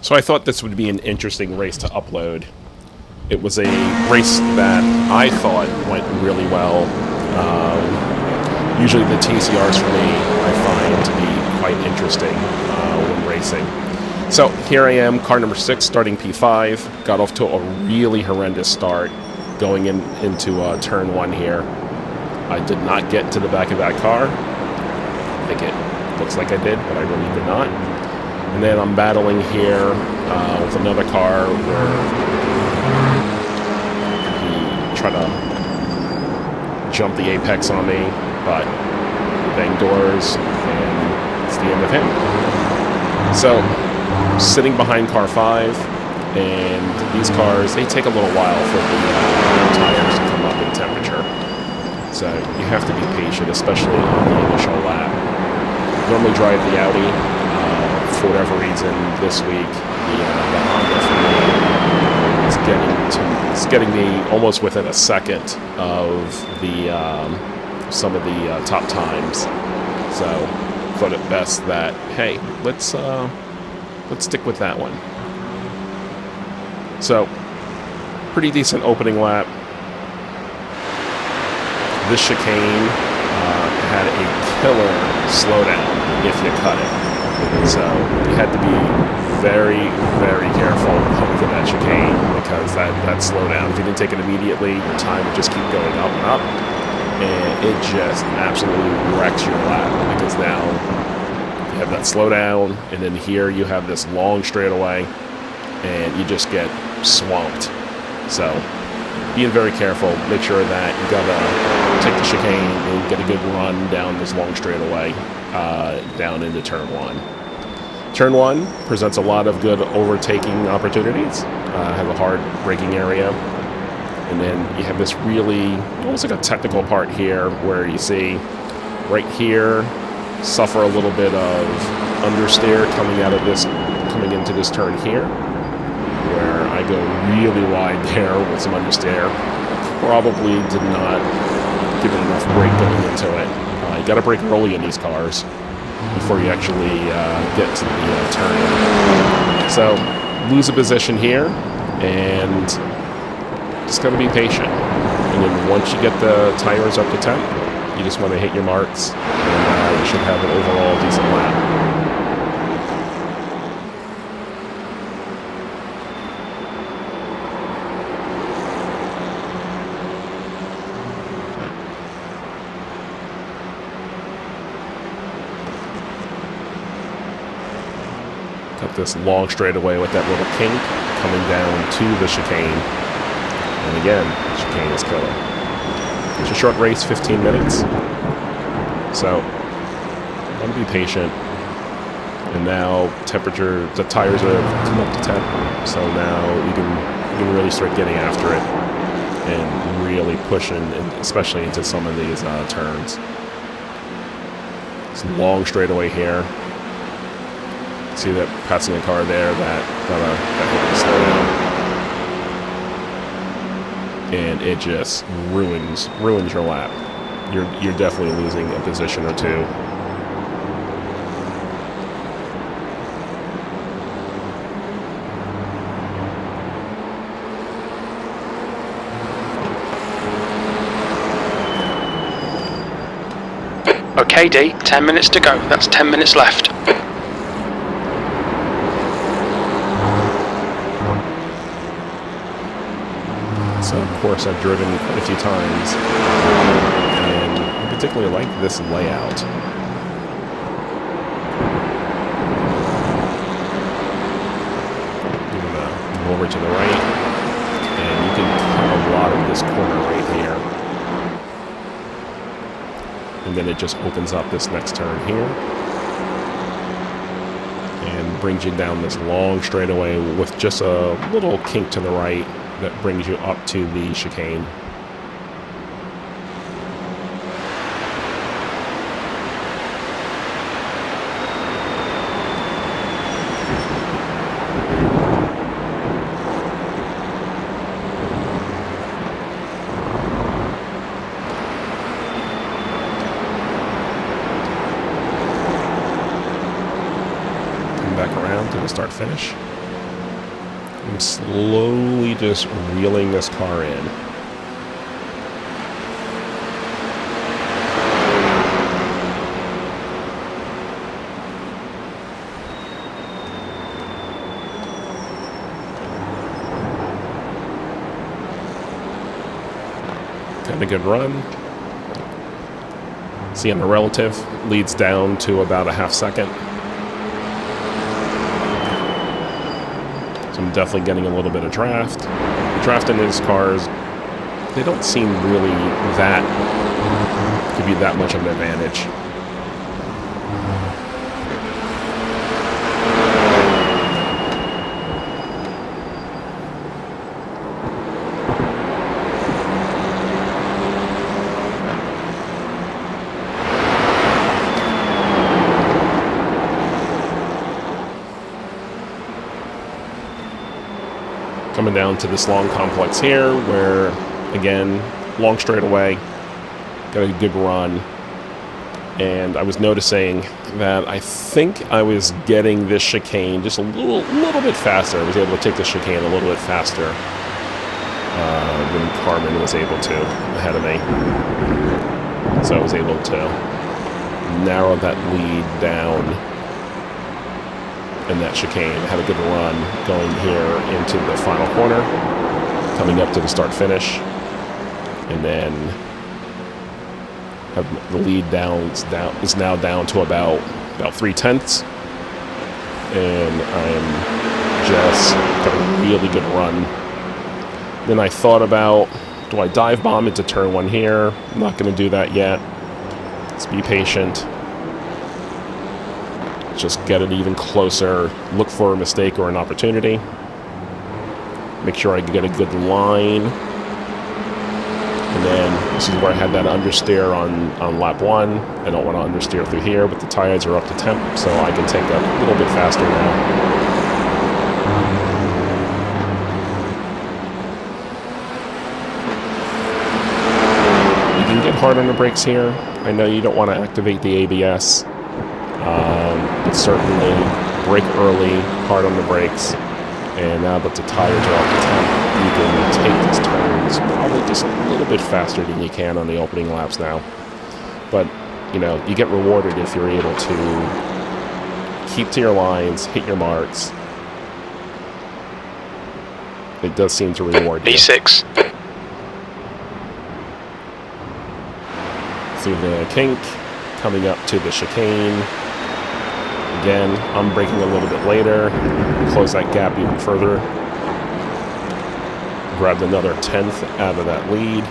So I thought this would be an interesting race to upload. It was a race that I thought went really well. Usually the TCRs for me I find to be quite interesting when racing. So here I am, car number 6, starting P5. Got off to a really horrendous start going into turn 1 here. I did not get to the back of that car. I think it looks like I did, but I really did not. And then I'm battling here with another car where he tried to jump the apex on me, but bang doors, and it's the end of him. So, sitting behind car 5, and these cars, they take a little while for the tires to come up in temperature. So you have to be patient, especially on the initial lap. Normally drive the Audi. For whatever reason, this week, the Honda for me is getting me almost within a second of the some of the top times. So thought it best that, hey, let's stick with that one. So pretty decent opening lap. This chicane had a killer slowdown if you cut it. So you had to be very, very careful with that chicane because that slowdown, if you didn't take it immediately, your time would just keep going up and up. And it just absolutely wrecks your lap because now you have that slowdown, and then here you have this long straightaway, and you just get swamped. So being very careful, make sure that you gotta take the chicane and get a good run down this long straightaway down into turn 1. Turn 1 presents a lot of good overtaking opportunities. Has a hard braking area, and then you have this really almost like a technical part here where you see right here suffer a little bit of understeer coming into this turn here, where I go really wide there with some understeer. Probably did not give it enough brake going into it. You got to brake early in these cars before you actually get to the turn. So lose a position here, and just got to be patient. And then once you get the tires up to temp, you just want to hit your marks, and you should have an overall decent lap. Got this long straightaway with that little kink coming down to the chicane. And again, the chicane is killer. It's a short race, 15 minutes. So, I'm going to be patient. And now temperature, the tires have come up to temp. So now you can really start getting after it and really pushing, especially into some of these turns. It's a long straightaway here. See that passing a car there that hit the slow down, and it just ruins your lap. You're definitely losing a position or two. Okay, D, 10 minutes to go. That's 10 minutes left. So, of course, I've driven quite a few times, and I particularly like this layout. I'm going to go over to the right, and you can cut a lot of this corner right here. And then it just opens up this next turn here, and brings you down this long straightaway with just a little kink to the right that brings you up to the chicane. Come back around to the start finish. I'm slowly just reeling this car in. Got a good run. See on the relative, leads down to about a half second. So I'm definitely getting a little bit of draft. Draft in these cars, they don't seem really to be that much of an advantage. Coming down to this long complex here where, again, long straightaway, got a good run. And I was noticing that I think I was getting this chicane just a little bit faster. I was able to take the chicane a little bit faster than Carmen was able to ahead of me. So I was able to narrow that lead down in that chicane. Had a good run going here into the final corner, coming up to the start finish, and then have the lead is now down to about 3/10, and I'm just got a really good run. Then I thought about, do I dive bomb into turn one here? I'm not going to do that yet. Let's be patient. Just get it even closer, look for a mistake or an opportunity, make sure I get a good line, and then this is where I had that understeer on lap 1. I don't want to understeer through here, but the tires are up to temp, so I can take a little bit faster now. You can get hard on the brakes here. I know you don't want to activate the ABS. But certainly brake early, hard on the brakes, and now that the tires are off the temp, you can take these turns probably just a little bit faster than you can on the opening laps now. But, you know, you get rewarded if you're able to keep to your lines, hit your marks. It does seem to reward you. B6. Through the kink, coming up to the chicane. Again, I'm braking a little bit later, close that gap even further. Grabbed another 10th out of that lead.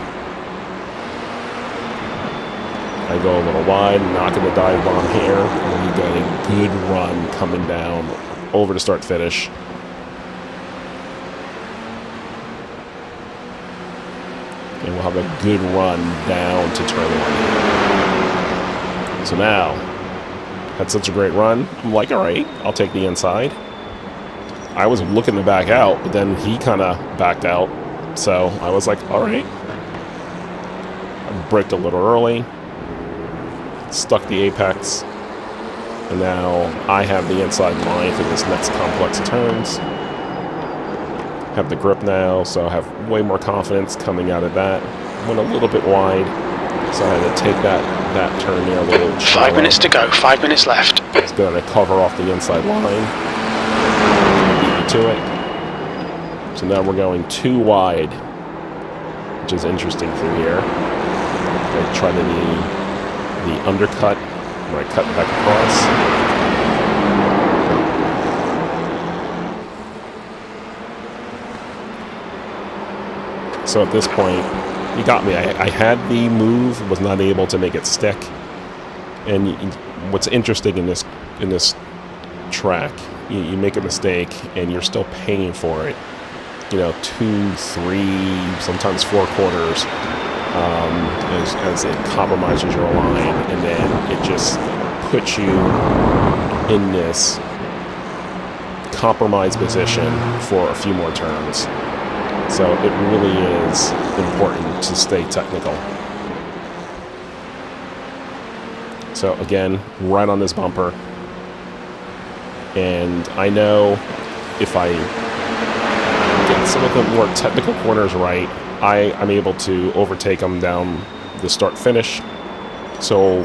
I go a little wide, knocking the dive bomb here, and we got a good run coming down over to start finish. And we'll have a good run down to turn one. So now, had such a great run. I'm like, all right, I'll take the inside. I was looking to back out, but then he kind of backed out. So I was like, all right. I braked a little early, stuck the apex, and now I have the inside line for this next complex of turns. Have the grip now, so I have way more confidence coming out of that. Went a little bit wide, so I had to take that turn there a little shallow. 5 minutes to go, 5 minutes left. It's going to cover off the inside line. Beat me to it. So now we're going too wide, which is interesting through here. I try to the undercut where I cut back across. So at this point, you got me. I had the move, was not able to make it stick. And what's interesting in this track, you make a mistake and you're still paying for it. You know, 2, 3, sometimes 4 quarters as it compromises your line, and then it just puts you in this compromised position for a few more turns. So it really is important to stay technical. So again, right on this bumper. And I know if I get some of the more technical corners right, I'm able to overtake them down the start-finish. So,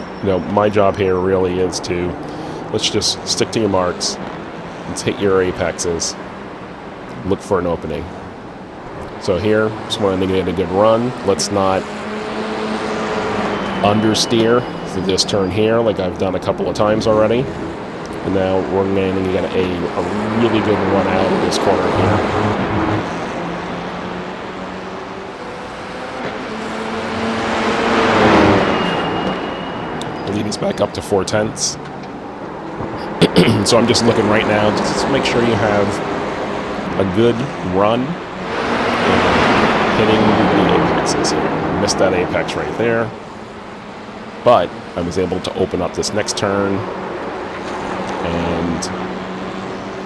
my job here really is to, let's just stick to your marks, let's hit your apexes, look for an opening. So here, just wanted to get a good run. Let's not understeer through this turn here like I've done a couple of times already. And now we're going to get a really good run out of this corner here. Lead is back up to 4/10. So I'm just looking right now, just to make sure you have a good run. Hitting the apexes here. Missed that apex right there. But I was able to open up this next turn. And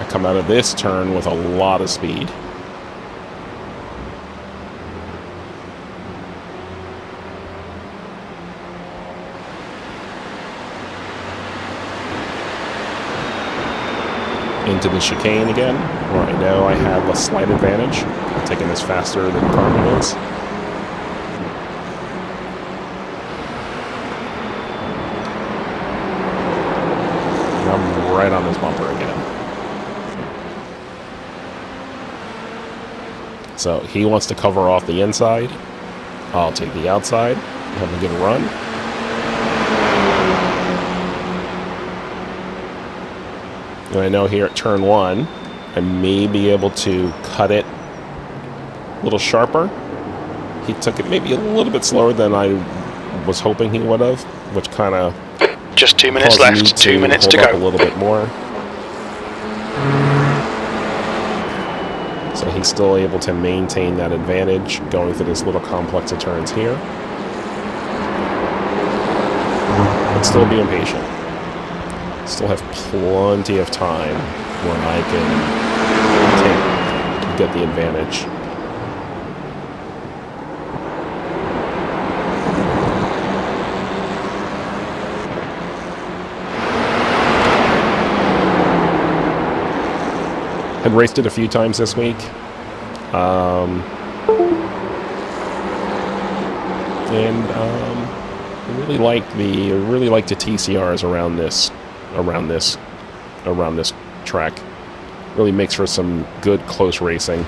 I come out of this turn with a lot of speed. Into the chicane again, where I know I have a slight advantage. I'm taking this faster than Carmen is. And I'm right on this bumper again. So he wants to cover off the inside. I'll take the outside, have a good run. And I know here at turn 1, I may be able to cut it a little sharper. He took it maybe a little bit slower than I was hoping he would have, which kind of just 2 minutes left. 2 minutes to go. A little bit more. So he's still able to maintain that advantage going through this little complex of turns here. But still being patient. Still have plenty of time when I can get the advantage. Had raced it a few times this week. I really like the TCRs around this track. Really makes for some good close racing.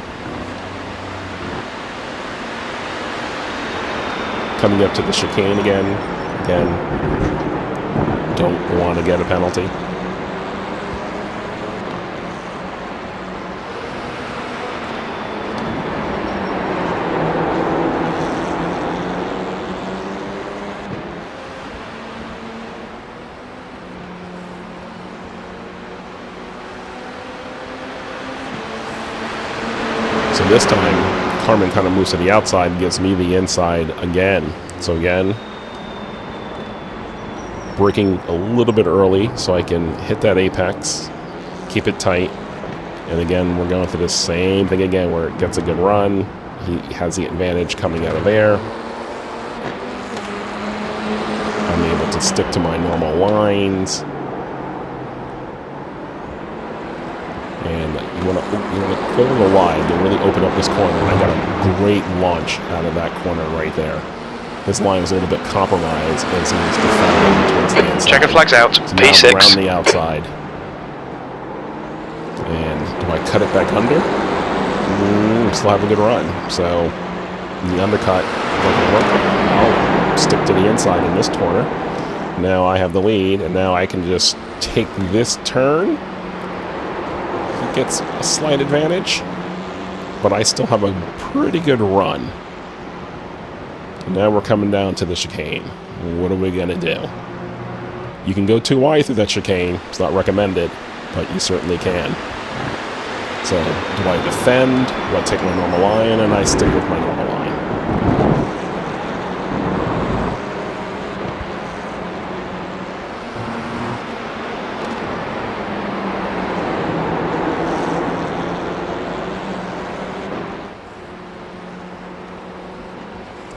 Coming up to the chicane again, don't want to get a penalty. So this time, Carmen kind of moves to the outside and gives me the inside again. So again, braking a little bit early so I can hit that apex, keep it tight. And again, we're going through the same thing again where it gets a good run. He has the advantage coming out of there. I'm able to stick to my normal lines. And you want to go a little wide and really open up this corner. And I got a great launch out of that corner right there. This line is a little bit compromised as he was defending towards the inside. Checker flags out. So P6. around the outside. And do I cut it back under? Still have a good run. So the undercut doesn't work. I'll stick to the inside in this corner. Now I have the lead, and now I can just take this turn. He gets a slight advantage, but I still have a pretty good run. And now we're coming down to the chicane. What are we going to do? You can go too wide through that chicane. It's not recommended, but you certainly can. So, do I defend? Do I take my normal line? And I stick with my normal line.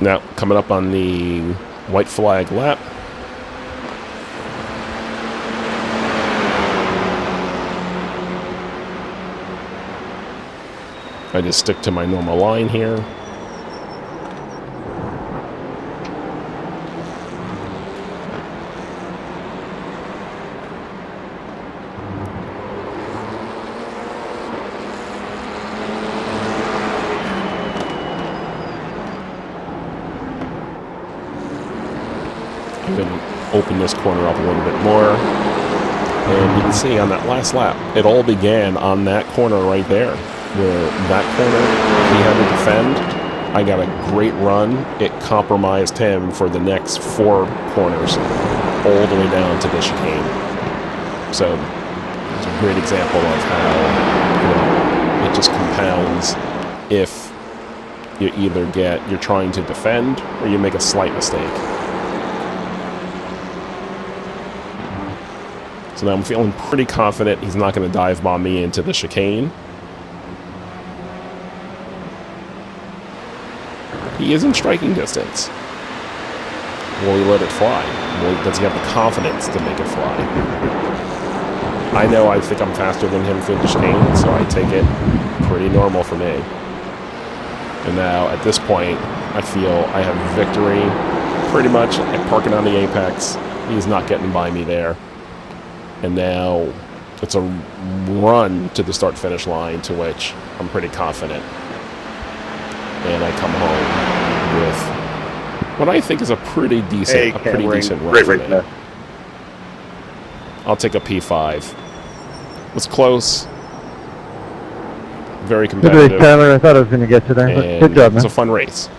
Now, coming up on the white flag lap. I just stick to my normal line here. I'm going to open this corner up a little bit more. And you can see on that last lap, it all began on that corner right there. Where that corner he had to defend, I got a great run. It compromised him for the next 4 corners, all the way down to the chicane. So it's a great example of how it just compounds if you either you're trying to defend or you make a slight mistake. So now I'm feeling pretty confident he's not going to dive bomb me into the chicane. He is in striking distance. Will he let it fly? Does he have the confidence to make it fly? I know I think I'm faster than him through the chicane, so I take it pretty normal for me. And now, at this point, I feel I have victory pretty much at parking on the apex. He's not getting by me there. And now it's a run to the start-finish line, to which I'm pretty confident. And I come home with what I think is a pretty decent, run for me. I'll take a P5. It was close. Very competitive. Good race, Tyler. I thought I was going to get you there. But good job, man. It's a fun race.